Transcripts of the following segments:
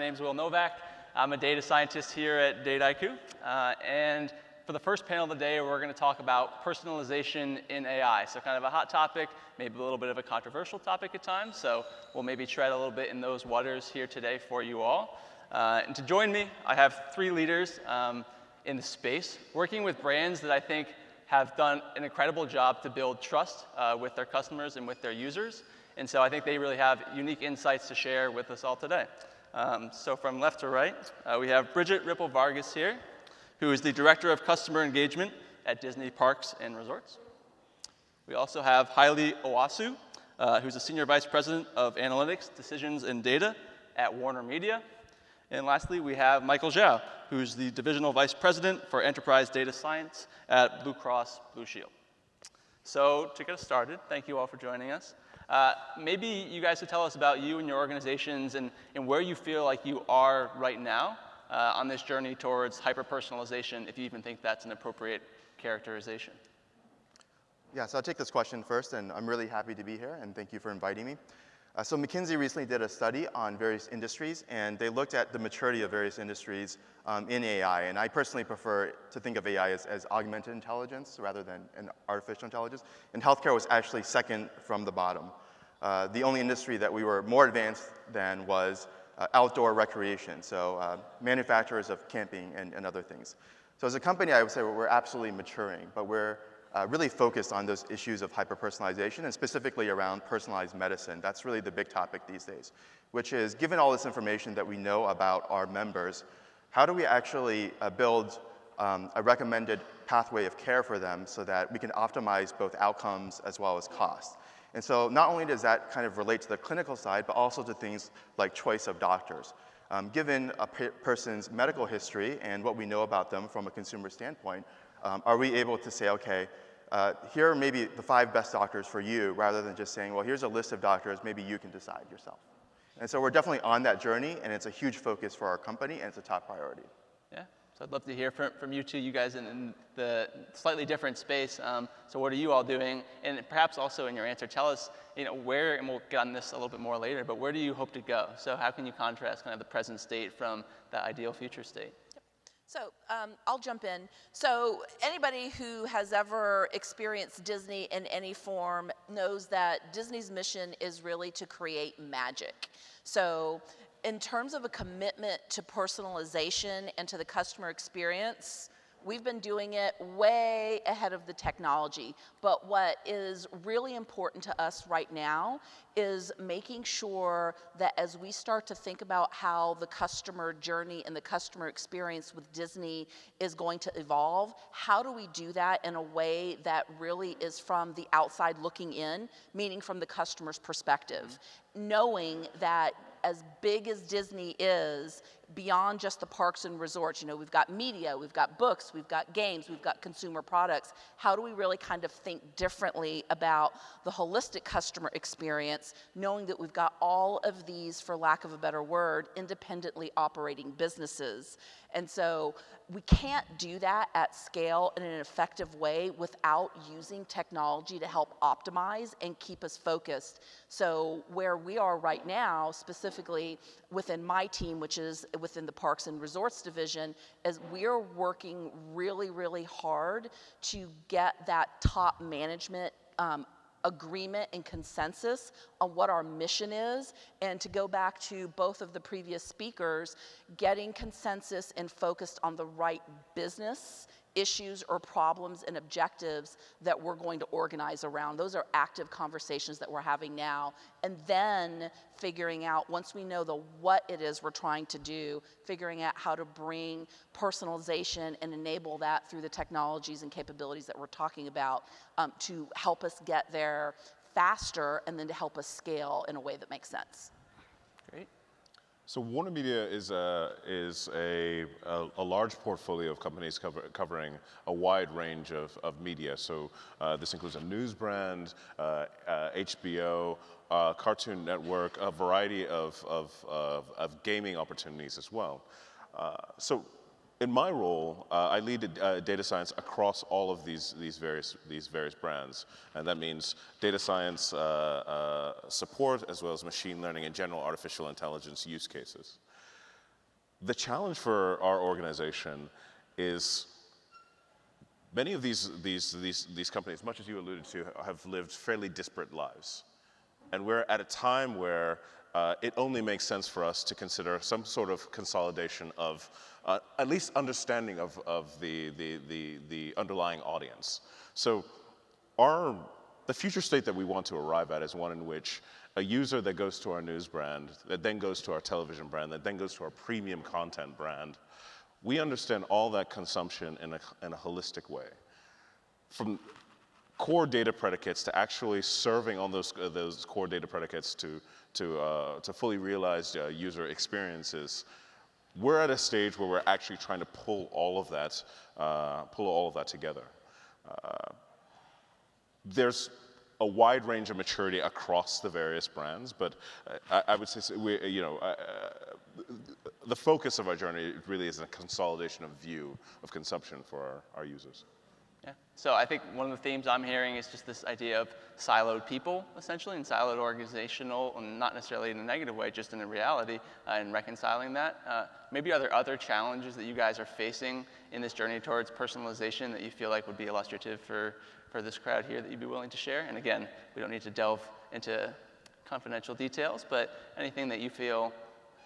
name is Will Novak. I'm a data scientist here at Dataiku. And for the first panel of the day, we're going to talk about personalization in AI. So kind of a hot topic, maybe a little bit of a controversial topic at times. So we'll maybe tread a little bit in those waters here today for you all. And to join me, I have three leaders in the space, working with brands that I think have done an incredible job to build trust with their customers and with their users. And so I think they really have unique insights to share with us all today. So from left to right, we have Bridget Rippel Vargas here, who is the Director of Customer Engagement at Disney Parks and Resorts. We also have Haile Owusu, who's the Senior Vice President of Analytics, Decisions, and Data at Warner Media. And lastly, we have Michael Xiao, who's the Divisional Vice President for Enterprise Data Science at Blue Cross Blue Shield. So to get us started, thank you all for joining us. Maybe you guys could tell us about you and your organizations and where you feel like you are right now on this journey towards hyper-personalization, if you even think that's an appropriate characterization. Yeah, so I'll take this question first, and I'm really happy to be here, and thank you for inviting me. So McKinsey recently did a study on various industries, and they looked at the maturity of various industries in AI. And I personally prefer to think of AI as augmented intelligence rather than an artificial intelligence. And healthcare was actually second from the bottom. The only industry that we were more advanced than was outdoor recreation, so manufacturers of camping and other things. So as a company, I would say we're absolutely maturing, but we're really focused on those issues of hyper-personalization and specifically around personalized medicine. That's really the big topic these days, which is given all this information that we know about our members, how do we actually build a recommended pathway of care for them so that we can optimize both outcomes as well as cost? And so not only does that kind of relate to the clinical side, but also to things like choice of doctors. Given a person's medical history and what we know about them from a consumer standpoint, are we able to say, okay, here are maybe the 5 best doctors for you, rather than just saying, well, here's a list of doctors, maybe you can decide yourself. And so we're definitely on that journey, and it's a huge focus for our company, and it's a top priority. Yeah, so I'd love to hear from you two, you guys in the slightly different space. So what are you all doing? And perhaps also in your answer, tell us, where, and we'll get on this a little bit more later, but where do you hope to go? So how can you contrast kind of the present state from the ideal future state? So I'll jump in. So anybody who has ever experienced Disney in any form knows that Disney's mission is really to create magic. So in terms of a commitment to personalization and to the customer experience, we've been doing it way ahead of the technology. But what is really important to us right now is making sure that as we start to think about how the customer journey and the customer experience with Disney is going to evolve, how do we do that in a way that really is from the outside looking in, meaning from the customer's perspective, knowing that as big as Disney is, beyond just the parks and resorts, we've got media, we've got books, we've got games, we've got consumer products. How do we really kind of think differently about the holistic customer experience, knowing that we've got all of these, for lack of a better word, independently operating businesses? And so we can't do that at scale in an effective way without using technology to help optimize and keep us focused. So where we are right now, specifically within my team, which is within the Parks and Resorts division, is we're working really, really hard to get that top management agreement and consensus on what our mission is. And to go back to both of the previous speakers, getting consensus and focused on the right business issues or problems and objectives that we're going to organize around. Those are active conversations that we're having now. And then figuring out, once we know the what it is we're trying to do, figuring out how to bring personalization and enable that through the technologies and capabilities that we're talking about to help us get there faster and then to help us scale in a way that makes sense. Great. So Warner Media is a large portfolio of companies covering a wide range of media. So this includes a news brand, HBO, Cartoon Network, a variety of gaming opportunities as well. So in my role, I lead data science across all of these various brands, and that means data science support as well as machine learning and general artificial intelligence use cases. The challenge for our organization is many of these companies, much as you alluded to, have lived fairly disparate lives. And we're at a time where it only makes sense for us to consider some sort of consolidation of at least understanding of the underlying audience. So the future state that we want to arrive at is one in which a user that goes to our news brand, that then goes to our television brand, that then goes to our premium content brand, we understand all that consumption in a holistic way. From core data predicates to actually serving on those core data predicates to fully realized user experiences, we're at a stage where we're actually trying to pull all of that together. There's a wide range of maturity across the various brands, but I would say the focus of our journey really is a consolidation of view of consumption for our users. Yeah. So I think one of the themes I'm hearing is just this idea of siloed people, essentially, and siloed organizational, and not necessarily in a negative way, just in a reality, and reconciling that. Maybe are there other challenges that you guys are facing in this journey towards personalization that you feel like would be illustrative for this crowd here that you'd be willing to share? And again, we don't need to delve into confidential details, but anything that you feel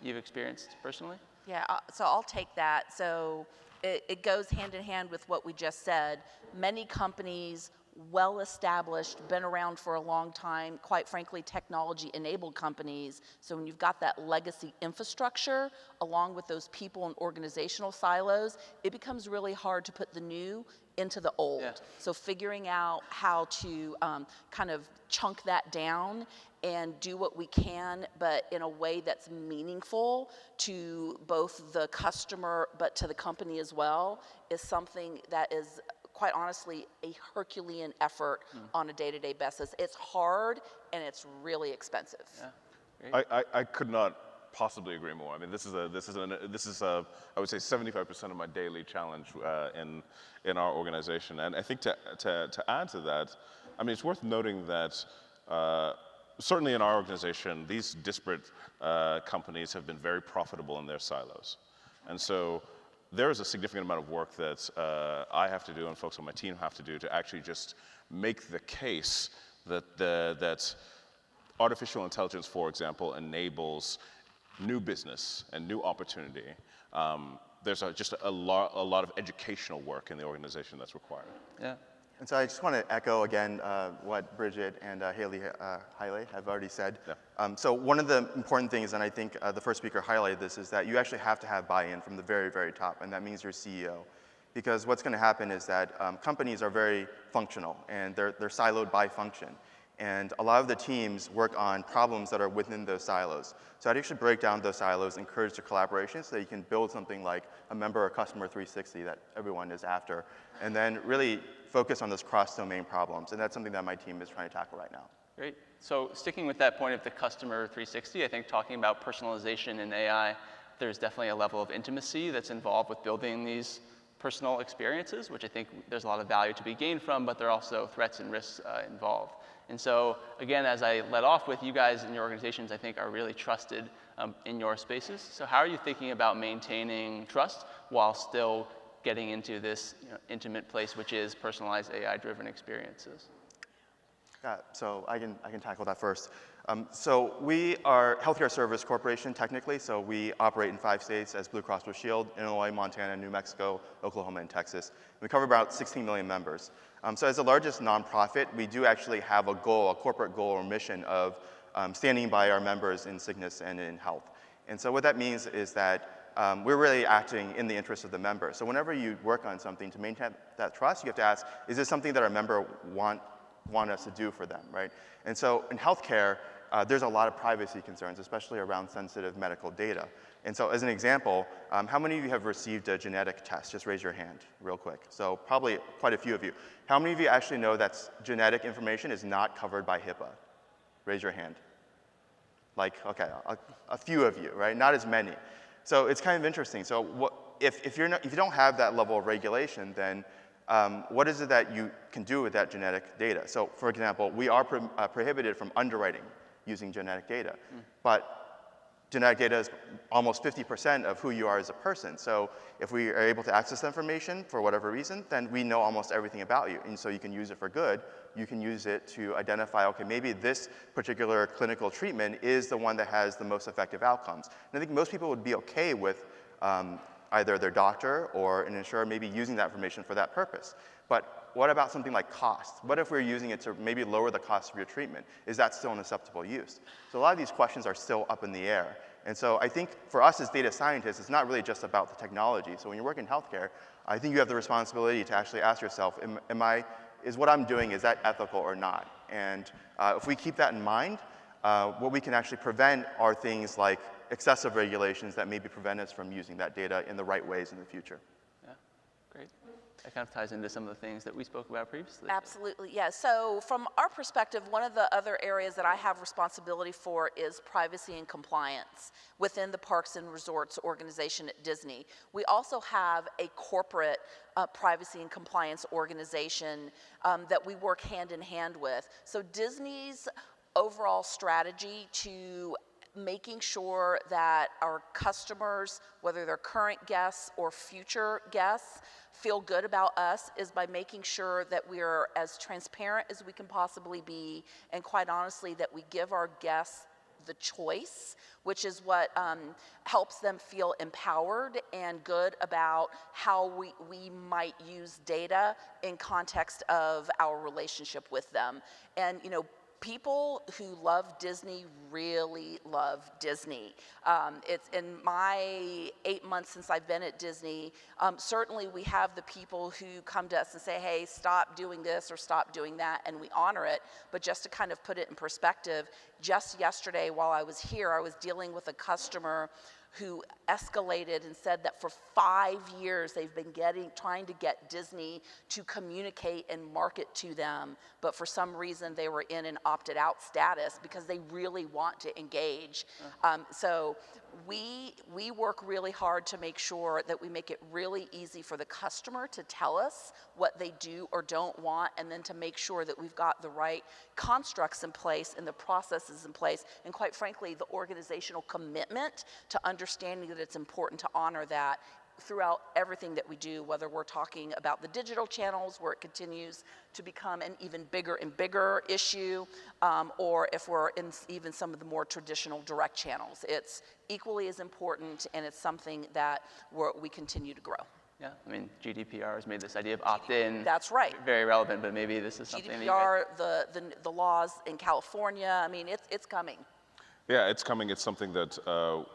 you've experienced personally? Yeah, so I'll take that. So it goes hand in hand with what we just said. Many companies, well-established, been around for a long time, quite frankly, technology-enabled companies. So when you've got that legacy infrastructure, along with those people and organizational silos, it becomes really hard to put the new into the old. Yeah. So figuring out how to kind of chunk that down and do what we can, but in a way that's meaningful to both the customer, but to the company as well, is something that is, quite honestly, a Herculean effort on a day-to-day basis. It's hard and it's really expensive. Yeah. Great. I could not possibly agree more. I mean, this is I would say 75% of my daily challenge in our organization. And I think to add to that, I mean, it's worth noting that certainly in our organization, these disparate companies have been very profitable in their silos. And so there is a significant amount of work that I have to do and folks on my team have to do to actually just make the case that artificial intelligence, for example, enables new business and new opportunity. There's just a lot of educational work in the organization that's required. Yeah. And so I just want to echo again what Bridget and Haile have already said. Yeah. So one of the important things, and I think the first speaker highlighted this, is that you actually have to have buy-in from the very, very top, and that means your CEO. Because what's going to happen is that companies are very functional, and they're siloed by function. And a lot of the teams work on problems that are within those silos. So I'd actually break down those silos, encourage the collaboration so that you can build something like a member or customer 360 that everyone is after, and then really focus on those cross-domain problems. And that's something that my team is trying to tackle right now. Great. So sticking with that point of the customer 360, I think talking about personalization in AI, there's definitely a level of intimacy that's involved with building these personal experiences, which I think there's a lot of value to be gained from, but there are also threats and risks involved. And so, again, as I led off with, you guys and your organizations, I think, are really trusted in your spaces. So how are you thinking about maintaining trust while still getting into this intimate place, which is personalized AI-driven experiences? Yeah, so I can tackle that first. So we are Healthcare Service Corporation, technically, so we operate in 5 states as Blue Cross Blue Shield: Illinois, Montana, New Mexico, Oklahoma, and Texas. We cover about 16 million members. So as the largest nonprofit, we do actually have a goal, a corporate goal or mission of standing by our members in sickness and in health. And so what that means is that we're really acting in the interest of the member. So whenever you work on something to maintain that trust, you have to ask, is this something that our member want us to do for them, right? And so in healthcare, there's a lot of privacy concerns, especially around sensitive medical data. And so as an example, how many of you have received a genetic test? Just raise your hand real quick. So probably quite a few of you. How many of you actually know that genetic information is not covered by HIPAA? Raise your hand. Like, okay, a few of you, right? Not as many. So it's kind of interesting. So if you don't have that level of regulation, then what is it that you can do with that genetic data? So for example, we are prohibited from underwriting using genetic data. But genetic data is almost 50% of who you are as a person. So if we are able to access information for whatever reason, then we know almost everything about you. And so you can use it for good. You can use it to identify, okay, maybe this particular clinical treatment is the one that has the most effective outcomes. And I think most people would be okay with either their doctor or an insurer maybe using that information for that purpose. But what about something like cost? What if we're using it to maybe lower the cost of your treatment? Is that still an acceptable use? So a lot of these questions are still up in the air. And so I think for us as data scientists, it's not really just about the technology. So when you work in healthcare, I think you have the responsibility to actually ask yourself, is what I'm doing, is that ethical or not? And if we keep that in mind, what we can actually prevent are things like excessive regulations that maybe prevent us from using that data in the right ways in the future. Yeah, great. That kind of ties into some of the things that we spoke about previously. Absolutely, yeah. So from our perspective, one of the other areas that I have responsibility for is privacy and compliance within the Parks and Resorts organization at Disney. We also have a corporate privacy and compliance organization that we work hand in hand with. So Disney's overall strategy to making sure that our customers, whether they're current guests or future guests, feel good about us is by making sure that we are as transparent as we can possibly be, and quite honestly, that we give our guests the choice, which is what helps them feel empowered and good about how we might use data in context of our relationship with them. And people who love Disney really love Disney. It's in my 8 months since I've been at Disney, certainly we have the people who come to us and say, hey, stop doing this or stop doing that, and we honor it. But just to kind of put it in perspective, just yesterday while I was here, I was dealing with a customer who escalated and said that for 5 years they've been trying to get Disney to communicate and market to them, but for some reason they were in an opted out status because they really want to engage. So we work really hard to make sure that we make it really easy for the customer to tell us what they do or don't want, and then to make sure that we've got the right constructs in place and the processes in place, and quite frankly, the organizational commitment to understanding that it's important to honor that throughout everything that we do, whether we're talking about the digital channels where it continues to become an even bigger and bigger issue, or if we're in even some of the more traditional direct channels. It's equally as important, and it's something that we continue to grow. Yeah, I mean, GDPR has made this idea of opt-in. That's right. Very relevant, but maybe this is something GDPR, the laws in California, I mean, it's coming. Yeah, it's coming. It's something that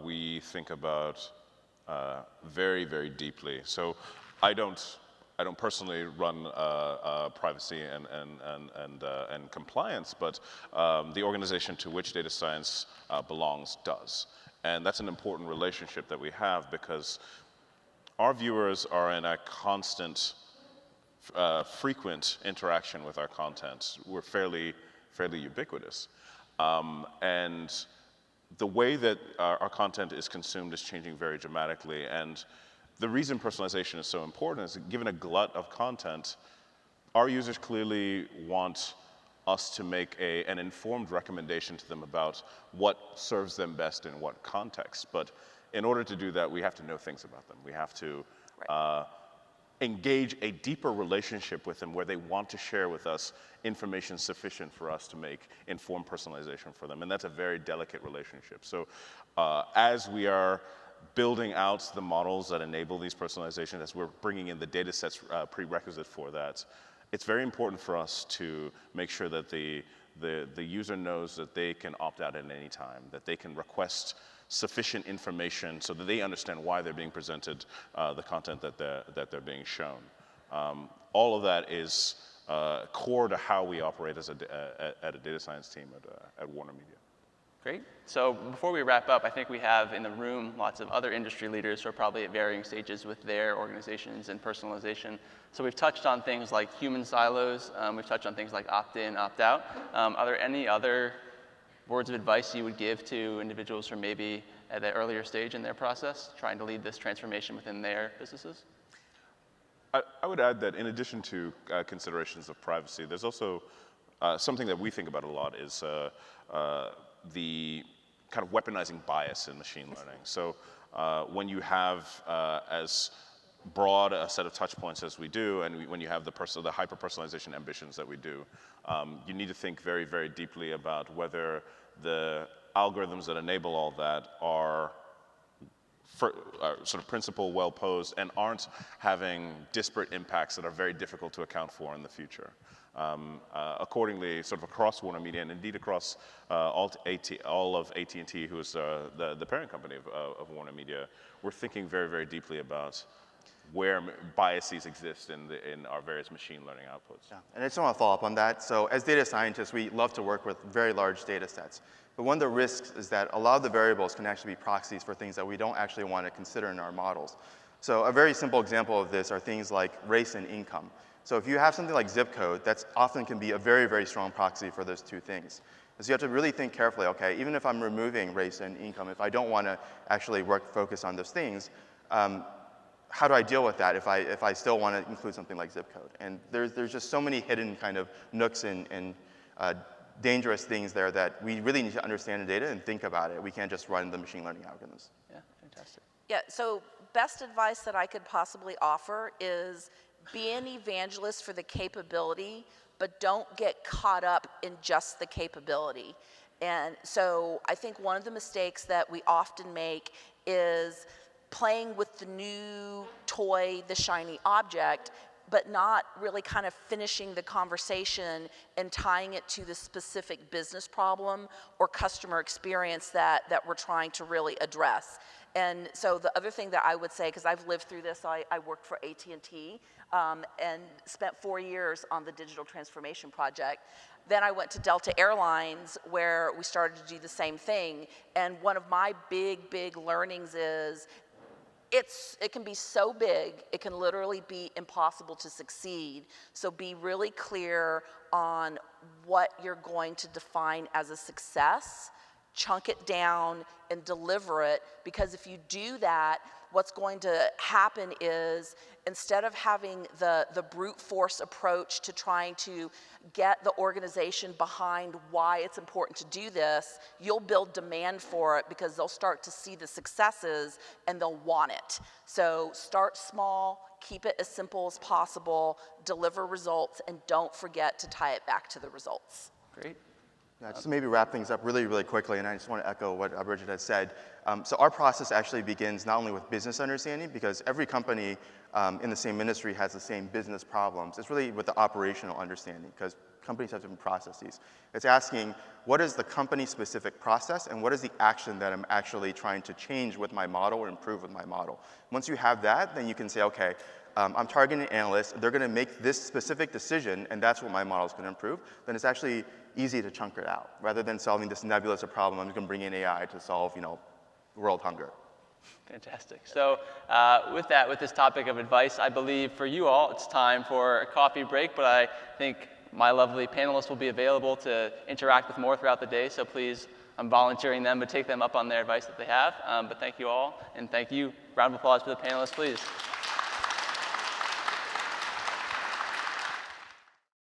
we think about very, very deeply. So I don't personally run privacy and compliance, but the organization to which data science belongs does. And that's an important relationship that we have, because our viewers are in a constant, frequent interaction with our content. We're fairly ubiquitous. And the way that our content is consumed is changing very dramatically. And the reason personalization is so important is that given a glut of content, our users clearly want us to make an informed recommendation to them about what serves them best in what context. But in order to do that, we have to know things about them. We have to engage a deeper relationship with them where they want to share with us information sufficient for us to make informed personalization for them. And that's a very delicate relationship. So as we are building out the models that enable these personalizations, as we're bringing in the data sets prerequisite for that, it's very important for us to make sure that the user knows that they can opt out at any time, that they can request sufficient information so that they understand why they're being presented the content that they're being shown. All of that is core to how we operate as at a data science team at Warner Media. Great. So before we wrap up, I think we have in the room lots of other industry leaders who are probably at varying stages with their organizations and personalization. So we've touched on things like human silos. We've touched on things like opt-in, opt-out. Are there any other words of advice you would give to individuals who are maybe at an earlier stage in their process, trying to lead this transformation within their businesses? I would add that in addition to considerations of privacy, there's also something that we think about a lot is the kind of weaponizing bias in machine learning. So when you have as broad a set of touch points as we do, and when you have the hyper-personalization ambitions that we do, you need to think very, very deeply about whether the algorithms that enable all that are sort of principle well posed and aren't having disparate impacts that are very difficult to account for in the future. Accordingly, sort of across Warner Media and indeed across all of AT&T, who is the parent company of Warner Media, we're thinking very, very deeply about where biases exist in our various machine learning outputs. Yeah, and I just want to follow up on that. So as data scientists, we love to work with very large data sets. But one of the risks is that a lot of the variables can actually be proxies for things that we don't actually want to consider in our models. So a very simple example of this are things like race and income. So if you have something like zip code, that often can be a very, very strong proxy for those two things. So you have to really think carefully, okay, even if I'm removing race and income, if I don't want to actually focus on those things, how do I deal with that if I still want to include something like zip code? And there's just so many hidden kind of nooks and dangerous things there that we really need to understand the data and think about it. We can't just run the machine learning algorithms. Yeah, fantastic. Yeah, so best advice that I could possibly offer is be an evangelist for the capability, but don't get caught up in just the capability. And so I think one of the mistakes that we often make is playing with the new toy, the shiny object, but not really kind of finishing the conversation and tying it to the specific business problem or customer experience that we're trying to really address. And so the other thing that I would say, because I've lived through this, I worked for AT&T and spent 4 years on the digital transformation project. Then I went to Delta Airlines where we started to do the same thing. And one of my big learnings is it can be so big, it can literally be impossible to succeed. So be really clear on what you're going to define as a success, chunk it down, and deliver it, because if you do that, what's going to happen is instead of having the brute force approach to trying to get the organization behind why it's important to do this, you'll build demand for it because they'll start to see the successes and they'll want it. So start small, keep it as simple as possible, deliver results, and don't forget to tie it back to the results. Great. Yeah, just to maybe wrap things up really, really quickly, and I just want to echo what Bridget has said. So our process actually begins not only with business understanding, because every company in the same industry has the same business problems. It's really with the operational understanding, because companies have different processes. It's asking, what is the company-specific process, and what is the action that I'm actually trying to change with my model or improve with my model? Once you have that, then you can say, okay, I'm targeting analysts, they're going to make this specific decision, and that's what my model is going to improve. Then it's actually easy to chunk it out. Rather than solving this nebulous problem, I'm just going to bring in AI to solve, world hunger. Fantastic. So with this topic of advice, I believe for you all, it's time for a coffee break, but I think my lovely panelists will be available to interact with more throughout the day, so please, I'm volunteering them, but take them up on their advice that they have. But thank you all, and thank you. Round of applause for the panelists, please.